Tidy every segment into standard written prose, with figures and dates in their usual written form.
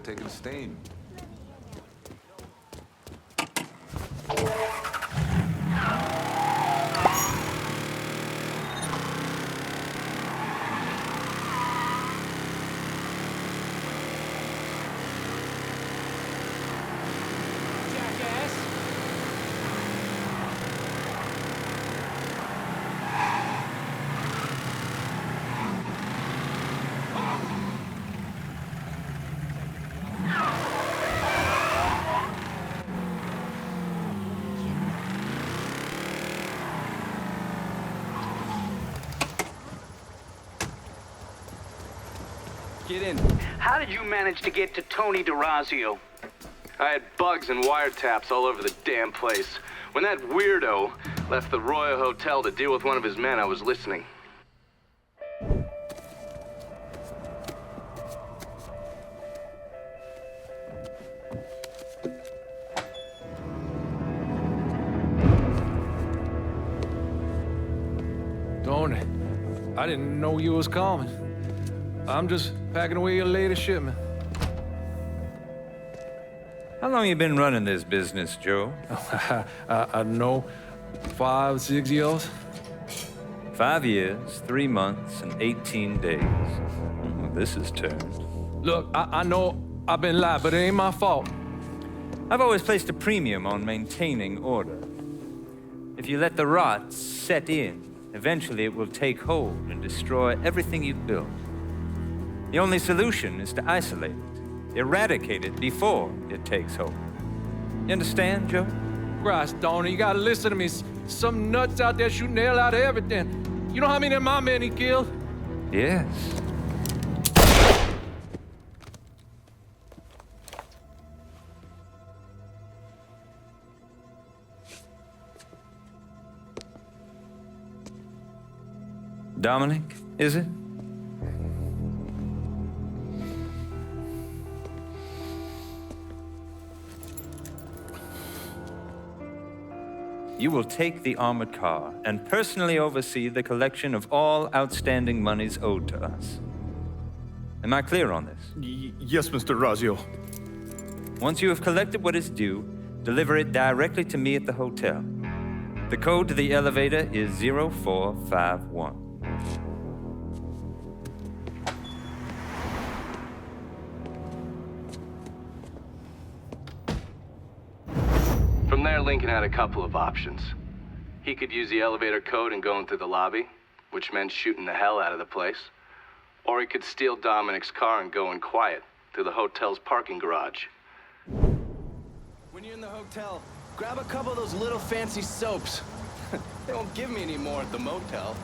taking a stain. Get in. How did you manage to get to Tony DeRazio? I had bugs and wiretaps all over the damn place. When that weirdo left the Royal Hotel to deal with one of his men, I was listening. Tony, I didn't know you was coming. I'm just packing away your latest shipment. How long you been running this business, Joe? I don't know, 5, 6 years? 5 years, 3 months, and 18 days. Well, this is turned. Look, I know I've been lied, but it ain't my fault. I've always placed a premium on maintaining order. If you let the rot set in, eventually it will take hold and destroy everything you've built. The only solution is to isolate it, eradicate it before it takes hold. You understand, Joe? Christ, Tony, you gotta listen to me. Some nuts out there shooting the hell out of everything. You know how many of my men he killed? Yes. Dominic, is it? You will take the armored car and personally oversee the collection of all outstanding monies owed to us. Am I clear on this? Yes, Mr. Razio. Once you have collected what is due, deliver it directly to me at the hotel. The code to the elevator is 0451. From there, Lincoln had a couple of options. He could use the elevator code and go into the lobby, which meant shooting the hell out of the place. Or he could steal Dominic's car and go in quiet through the hotel's parking garage. When you're in the hotel, grab a couple of those little fancy soaps. They won't give me any more at the motel.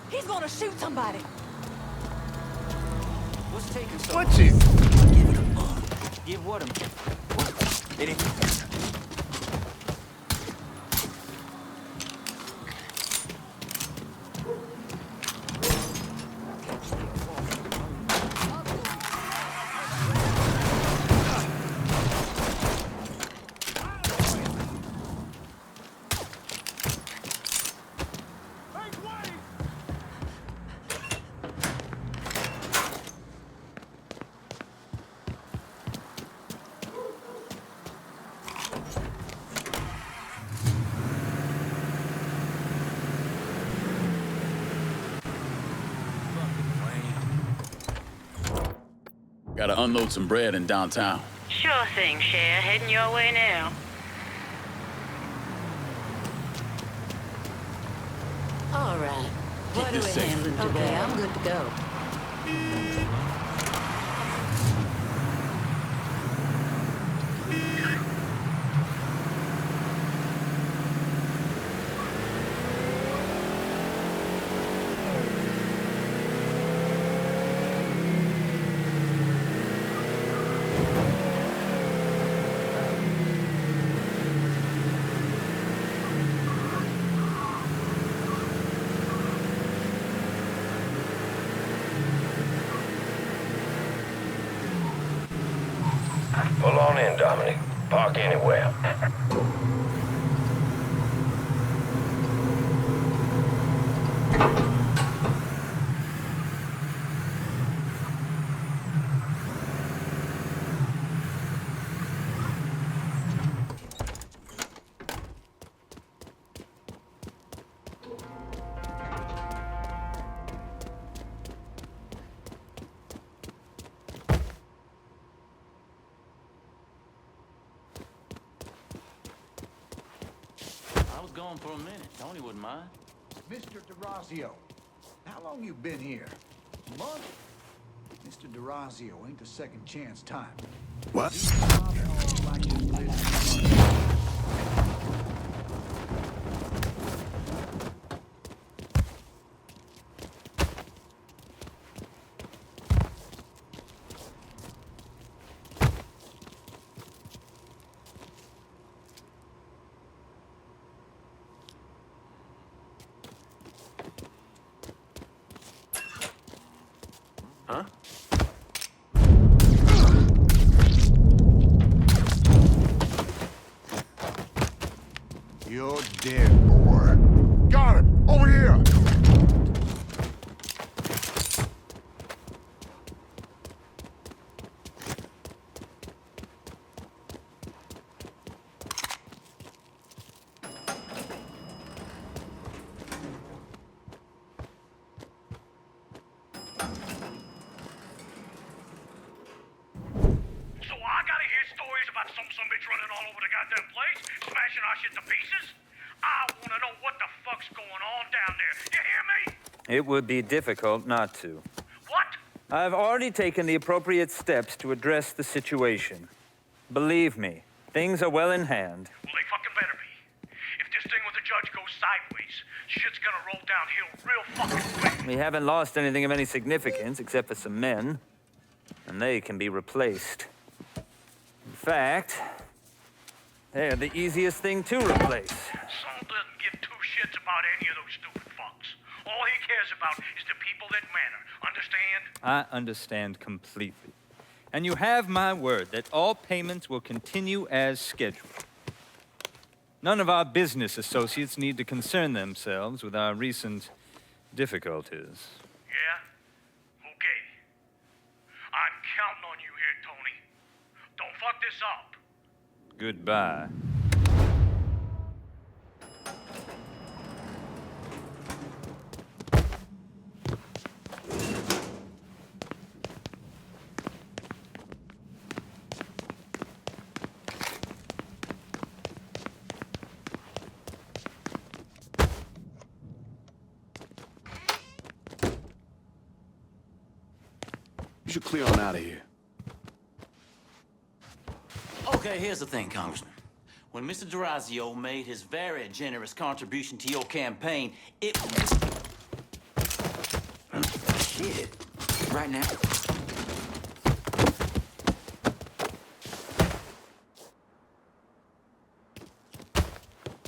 He's gonna shoot somebody. What's taking so What you? Give it a bump. Give what him? What? Anything? Gotta unload some bread in downtown. Sure thing, Cher. Heading your way now. All right. What are we this safe. handling today? Okay, I'm good to go. on in, Dominic. Park anywhere. I was gone for a minute. Tony wouldn't mind. Mr. DeRazio, how long you been here? A month? Mr. DeRazio ain't the second chance time. What? Huh? You're dead, boy. Got him! Over here! So I gotta hear stories about some bitch running all over the goddamn place, smashing our shit to pieces? I wanna know what the fuck's going on down there. You hear me? It would be difficult not to. What? I've already taken the appropriate steps to address the situation. Believe me, things are well in hand. Well, they fucking better be. If this thing with the judge goes sideways, shit's gonna roll downhill real fucking quick. We haven't lost anything of any significance except for some men, and they can be replaced. In fact, they're the easiest thing to replace. Saul doesn't give two shits about any of those stupid fucks. All he cares about is the people that matter. Understand? I understand completely. And you have my word that all payments will continue as scheduled. None of our business associates need to concern themselves with our recent difficulties. Yeah? Okay. I'm counting on you here, Tony. Don't fuck this up. Goodbye. You should clear on out of here. Okay, here's the thing, Congressman. When Mr. DeRazio made his very generous contribution to your campaign, it... Shit. Right now.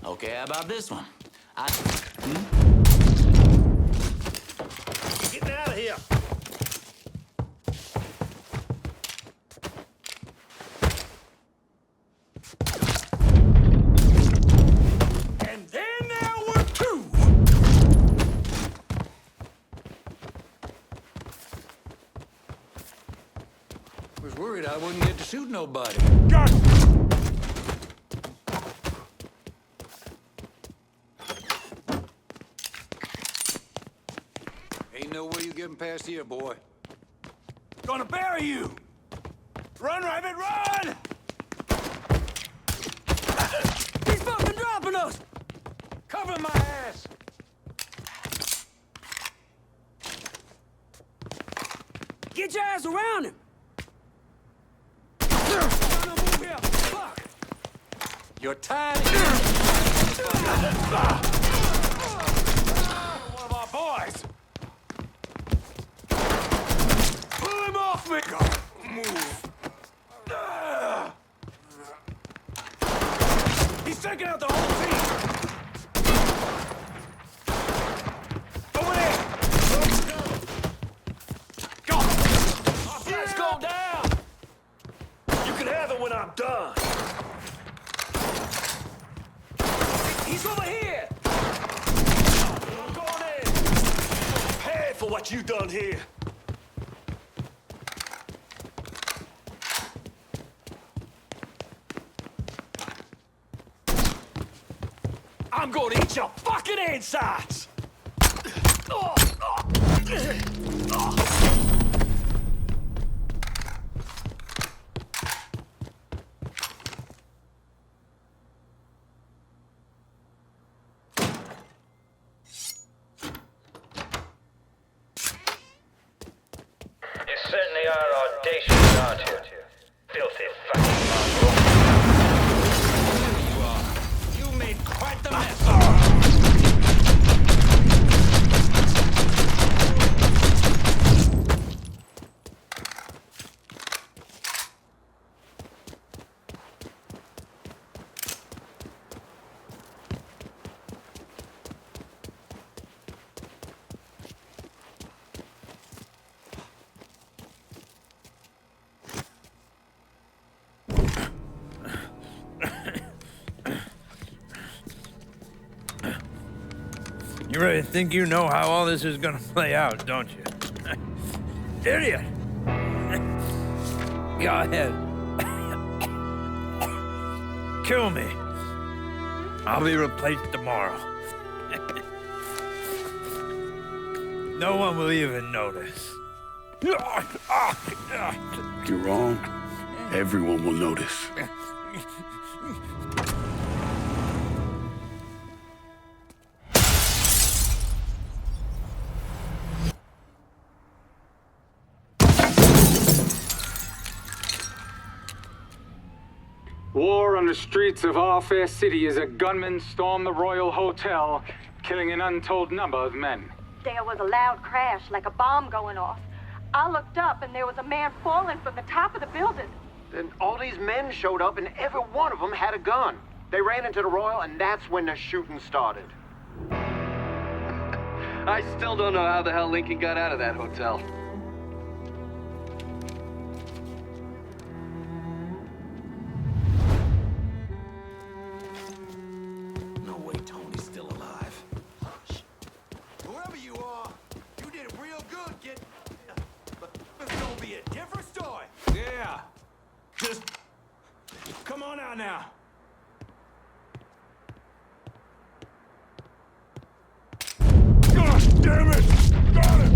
Okay, how about this one? Getting out of here. And then there were two! Was worried I wouldn't get to shoot nobody. God! Ain't no way you getting past here, boy. Gonna bury you! Run, Rabbit, run! He's fucking dropping us! Cover my ass! Get your ass around him! No, move here! Fuck! Your time One of our boys! Pull him off me! Move! He's taking out the whole team! Over there! Go! Let's go down! You can have it when I'm done! what you done here. I'm gonna eat your fucking insides! You certainly are audacious, aren't you? Filthy fucking mongrel. There you are. You made quite the mess. You really think you know how all this is gonna play out, don't you? Idiot! Go ahead. Kill me. I'll be replaced tomorrow. No one will even notice. You're wrong. Everyone will notice. War on the streets of our fair city as a gunman stormed the Royal Hotel, killing an untold number of men. There was a loud crash, like a bomb going off. I looked up and there was a man falling from the top of the building. Then all these men showed up and every one of them had a gun. They ran into the Royal and that's when the shooting started. I still don't know how the hell Lincoln got out of that hotel. No way Tony's still alive. Whoever you are, you did it real good, kid. But it's gonna be a different story. Yeah. Just come on out now. God damn it! Got it!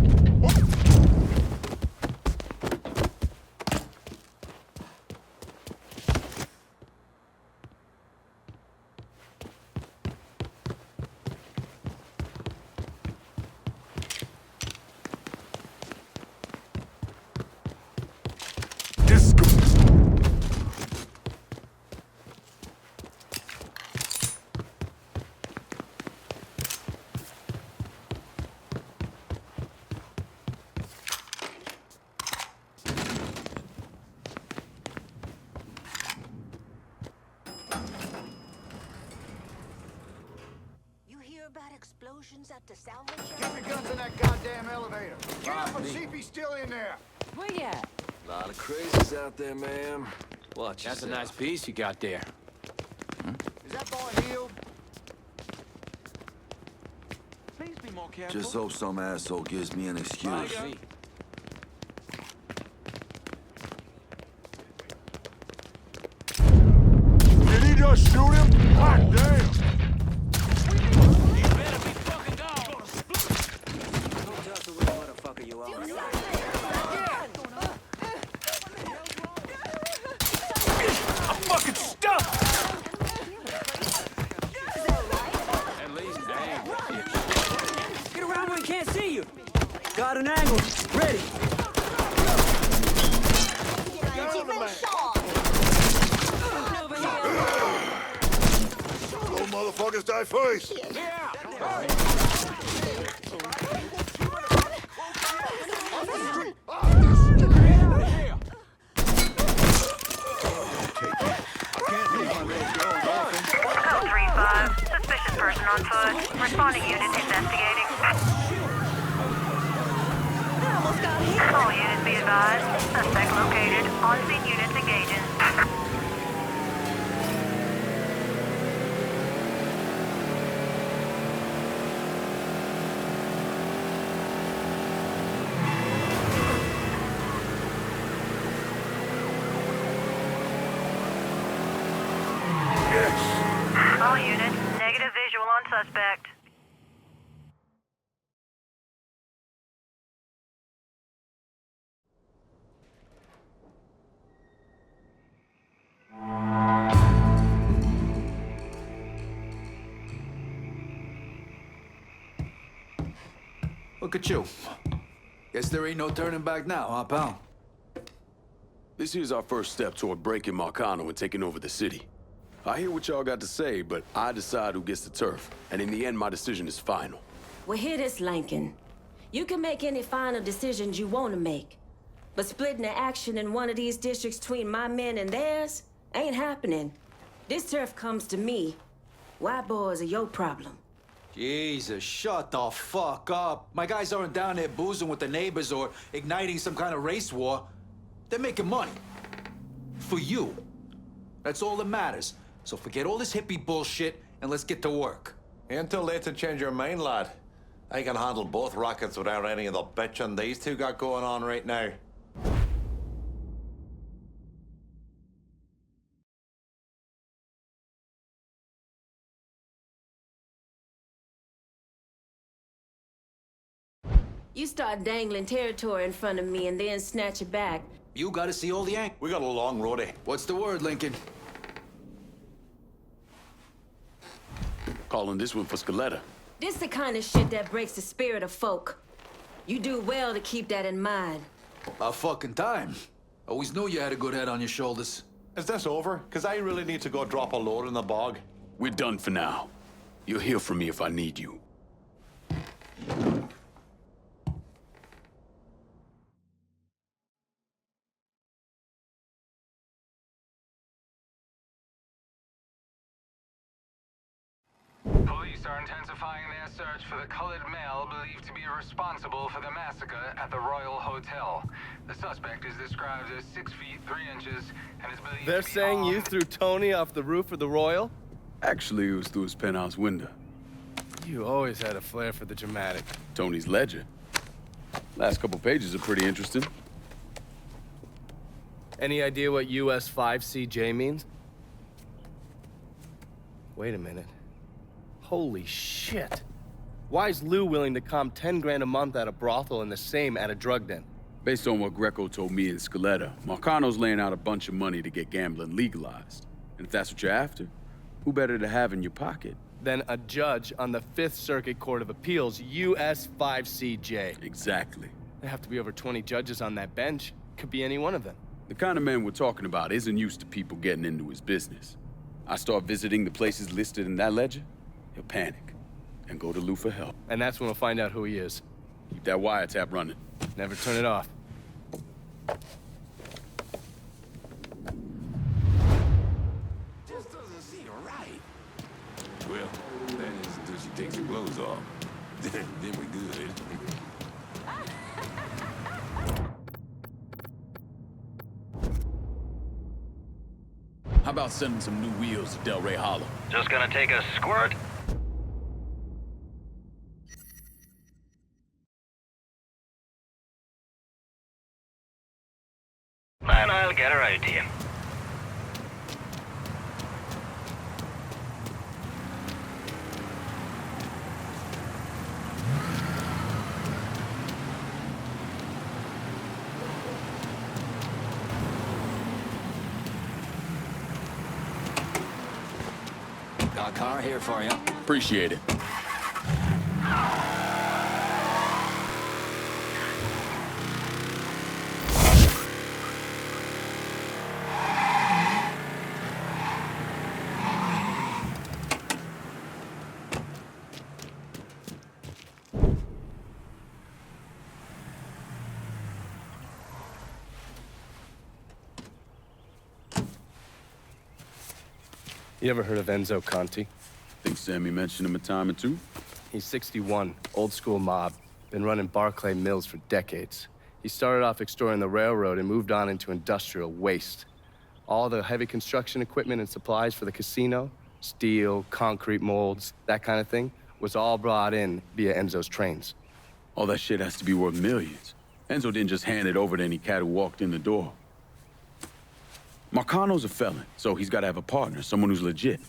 Explosions at the salvage yard? Keep your guns in that goddamn elevator. Get up and see if he's still in there. Where you at? A lot of crazies out there, ma'am. Watch That's a yourself. nice piece you got there. Is that boy healed? Please be more careful. Just hope some asshole gives me an excuse. Did he just shoot him? God damn! Got an angle. Ready. Little motherfuckers die first. Code 3-5. Suspicious person on foot. Responding unit investigating. All units be advised. Suspect located. On-scene units engaging. Look at you. Guess there ain't no turning back now, huh, pal? This here's our first step toward breaking Marcano and taking over the city. I hear what y'all got to say, but I decide who gets the turf. And in the end, my decision is final. Well, hear this, Lincoln. You can make any final decisions you want to make. But splitting the action in one of these districts between my men and theirs ain't happening. This turf comes to me. White boys are your problem. Jesus, shut the fuck up. My guys aren't down there boozing with the neighbors or igniting some kind of race war. They're making money. For you. That's all that matters. So forget all this hippie bullshit and let's get to work. Ain't too late to change your mind, lad. I can handle both rackets without any of the bitching these two got going on right now. You start dangling territory in front of me and then snatch it back. You gotta see all the angles. We got a long road ahead. What's the word, Lincoln? Calling this one for Scaletta. This the kind of shit that breaks the spirit of folk. You do well to keep that in mind. About fucking time. Always knew you had a good head on your shoulders. Is this over? Because I really need to go drop a load in the bog. We're done for now. You'll hear from me if I need you. Police are intensifying their search for the colored male believed to be responsible for the massacre at the Royal Hotel. The suspect is described as 6 feet 3 inches and is believed They're to be saying you armed. threw Tony off the roof of the Royal? Actually, it was through his penthouse window. You always had a flair for the dramatic. Tony's ledger. Last couple pages are pretty interesting. Any idea what US 5CJ means? Wait a minute. Holy shit. Why is Lou willing to comp 10 grand a month at a brothel and the same at a drug den? Based on what Greco told me and Scaletta, Marcano's laying out a bunch of money to get gambling legalized. And if that's what you're after, who better to have in your pocket? Then a judge on the 5th Circuit Court of Appeals, US 5CJ. Exactly. There have to be over 20 judges on that bench. Could be any one of them. The kind of man we're talking about isn't used to people getting into his business. I start visiting the places listed in that ledger, he'll panic and go to Lou for help. And that's when we'll find out who he is. Keep that wiretap running. Never turn it off. Just doesn't seem right. Well, that is until she takes her clothes off. Then we good. How about sending some new wheels to Delray Hollow? Just gonna take a squirt? And I'll get her out to you. Got a car here for you. Appreciate it. You ever heard of Enzo Conti? Think Sammy mentioned him a time or two? He's 61, old school mob. Been running Barclay Mills for decades. He started off exploring the railroad and moved on into industrial waste. All the heavy construction equipment and supplies for the casino, steel, concrete molds, that kind of thing, was all brought in via Enzo's trains. All that shit has to be worth millions. Enzo didn't just hand it over to any cat who walked in the door. Marcano's a felon, so he's got to have a partner, someone who's legit.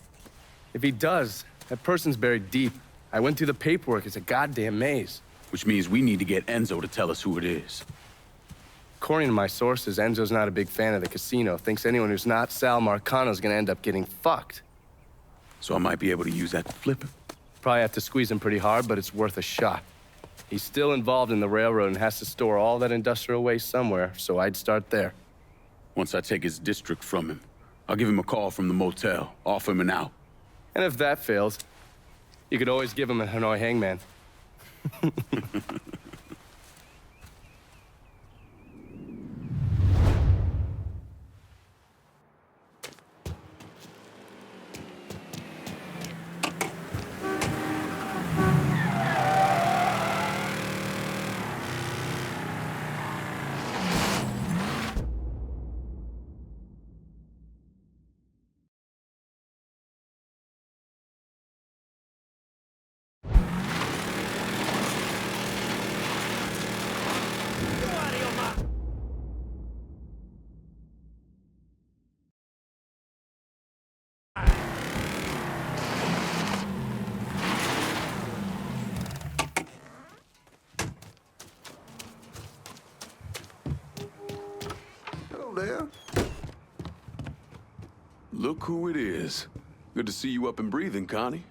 If he does, that person's buried deep. I went through the paperwork. It's a goddamn maze. Which means we need to get Enzo to tell us who it is. According to my sources, Enzo's not a big fan of the casino. Thinks anyone who's not Sal Marcano's gonna end up getting fucked. So I might be able to use that to flip him. Probably have to squeeze him pretty hard, but it's worth a shot. He's still involved in the railroad and has to store all that industrial waste somewhere, so I'd start there. Once I take his district from him, I'll give him a call from the motel, offer him an out. And if that fails, you could always give him a Hanoi hangman. There. Look who it is. Good to see you up and breathing, Connie.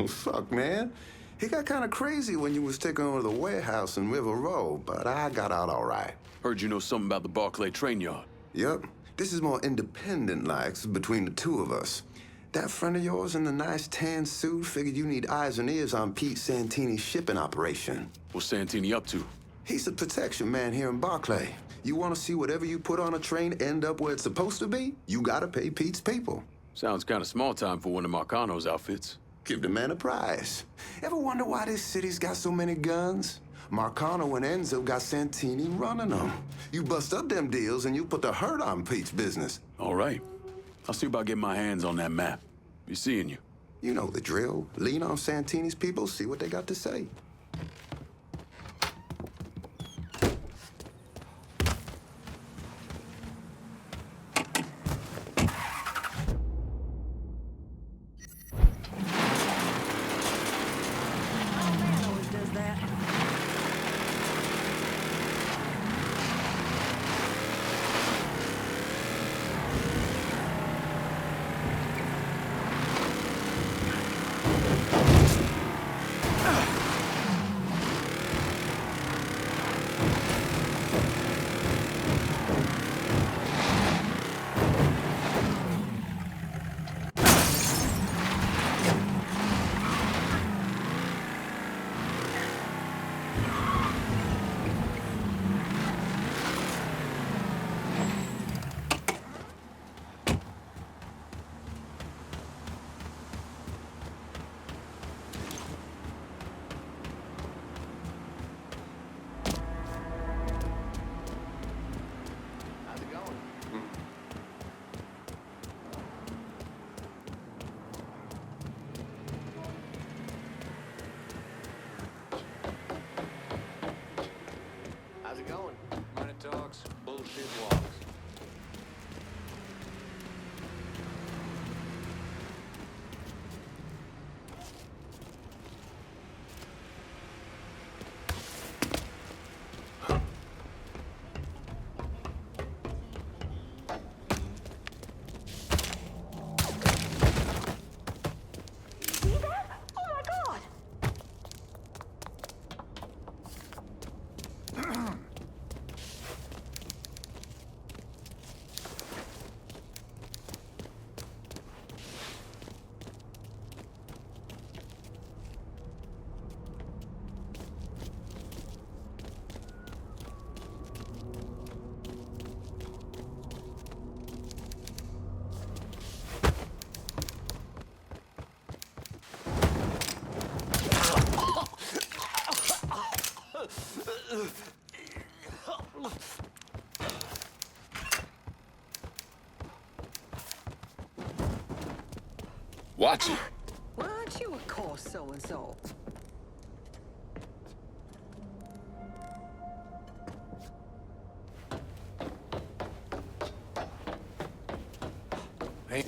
Fuck, man. He got kind of crazy when you was taking over the warehouse in River Road, but I got out all right. Heard you know something about the Barclay train yard. Yep. This is more independent-like between the two of us. That friend of yours in the nice tan suit figured you need eyes and ears on Pete Santini's shipping operation. What's Santini up to? He's the protection man here in Barclay. You want to see whatever you put on a train end up where it's supposed to be? You gotta pay Pete's people. Sounds kind of small time for one of Marcano's outfits. Give the man a prize. Ever wonder why this city's got so many guns? Marcano and Enzo got Santini running them. You bust up them deals and you put the hurt on Pete's business. All right. I'll see about getting my hands on that map. Be seeing you. You know the drill. Lean on Santini's people, see what they got to say. Watch it. Well, aren't you, of course, so-and-so? Hey.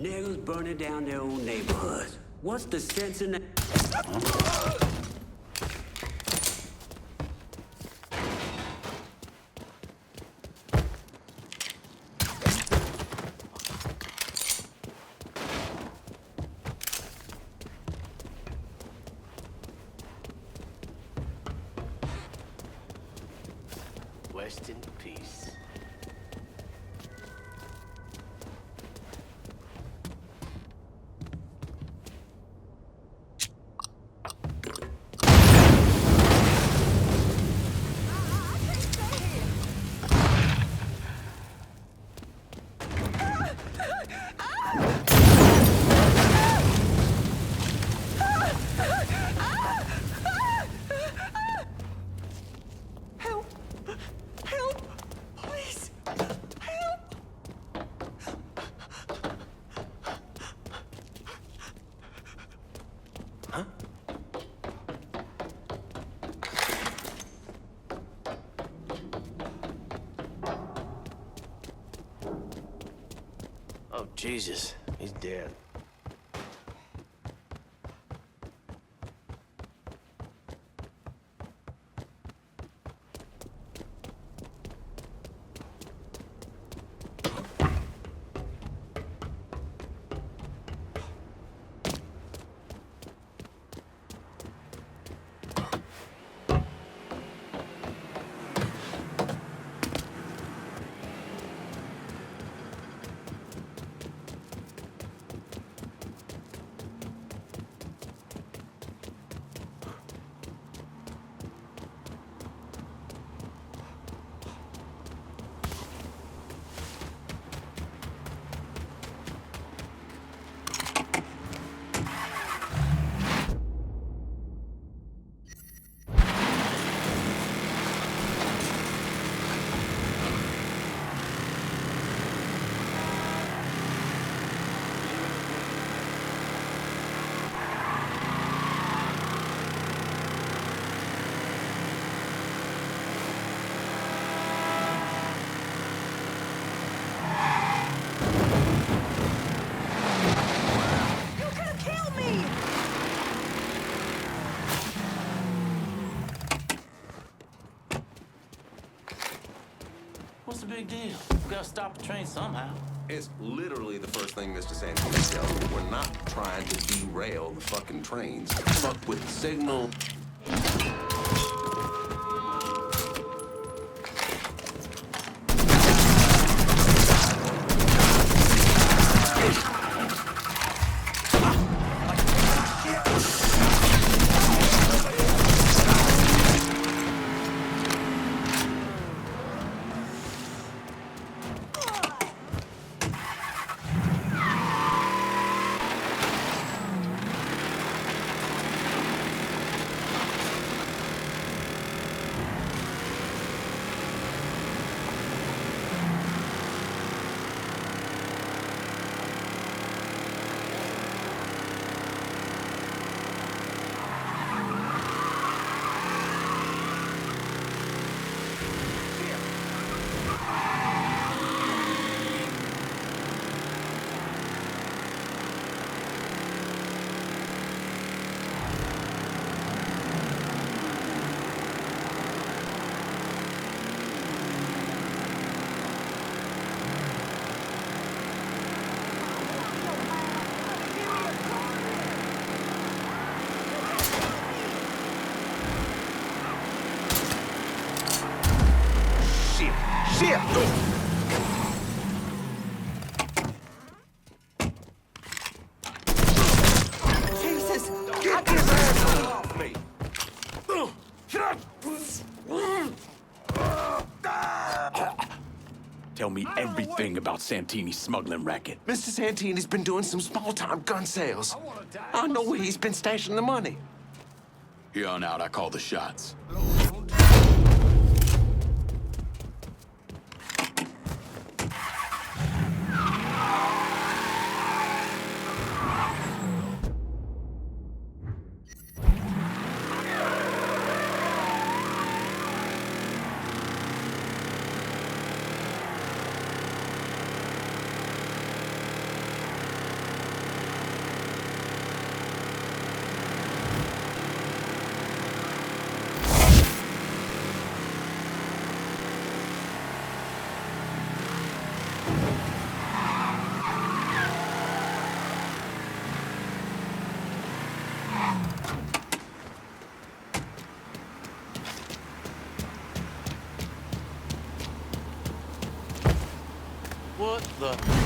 Niggas burning down their own neighborhoods. What's the sense in that? Huh? Rest in peace. Oh, Jesus. He's dead. What's the big deal? We gotta stop the train somehow. It's literally the first thing Mr. Santini tells me. We're not trying to derail the fucking trains. Fuck with the signal. Jesus! Get his ass off me! Tell me everything about Santini's smuggling racket. Mr. Santini's been doing some small-time gun sales. I know where he's been stashing the money. Here on out, I call the shots. the...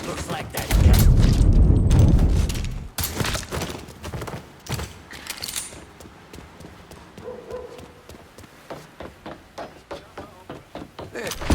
Looks like that. There.